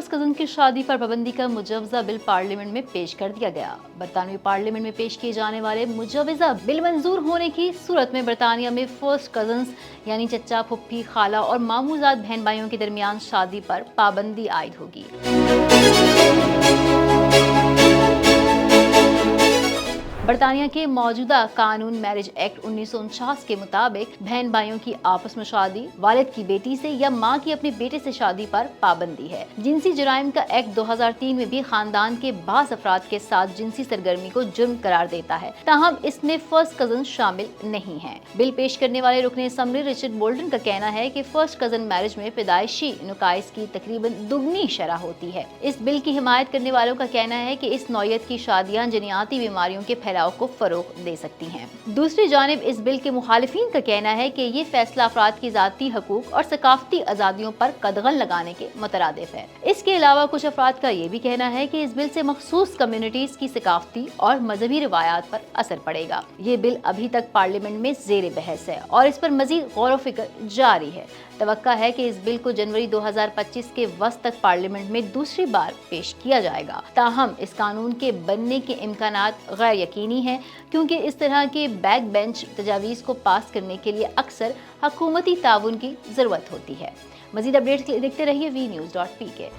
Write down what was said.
First cousin की शादी पर पाबंदी का मुजवजा बिल पार्लियामेंट में पेश कर दिया गया। बरतानवी पार्लियामेंट में पेश किए जाने वाले मुजवजा बिल मंजूर होने की सूरत में बरतानिया में फर्स्ट कजन्स यानी चचा, फुप्पी, खाला और मामूजात बहन भाइयों के दरमियान शादी पर पाबंदी आयद होगी। बरतानिया के मौजूदा कानून मैरिज एक्ट 1949 के मुताबिक बहन भाइयों की आपस में शादी, वालिद की बेटी से या माँ की अपने बेटे से शादी पर पाबंदी है। जिनसी जुराइम का एक्ट 2003 में भी खानदान के बास अफराद के साथ जिनसी सरगर्मी को जुर्म करार देता है, ताहम इसमें फर्स्ट कजन शामिल नहीं है। बिल पेश करने वाले रुकने असम्बली रिचर्ड बोल्टन का कहना है कि फर्स्ट कजन मैरिज में पैदाइशी नुकाइस की तकरीबन दुगनी शरह होती है। इस बिल की हिमायत करने वालों का कहना है कि इस नौयत की शादियाँ जनियाती बीमारियों के फैलाव को फरोग दे सकती हैं। दूसरी जानिब इस बिल के मुखालिफिन का कहना है कि ये फैसला अफराद की जाती हकूक और सकाफती आजादियों पर कदगन लगाने के मुतरादिफ है। इसके अलावा कुछ अफराद का ये भी कहना है कि इस बिल से मखसूस कम्युनिटीज की सकाफती और मजहबी रिवायात पर असर पड़ेगा। ये बिल अभी तक पार्लियामेंट में ज़ेरे बहस है और इस पर मजीद गौर व फिक्र जारी है। तवक्का है कि इस बिल को जनवरी 2025 के वस्त तक पार्लियामेंट में दूसरी बार पेश किया जाएगा। ताहम इस कानून के बनने के इम्कानात गैर यकीनी हैं, क्योंककि इस तरह के बैक बेंच तजावीज़ को पास करने के लिए अक्सर हुकूमती ताउन की ज़रूरत होती है। मज़ीद अपडेट्स के लिए देखते रहिए vnews.pk।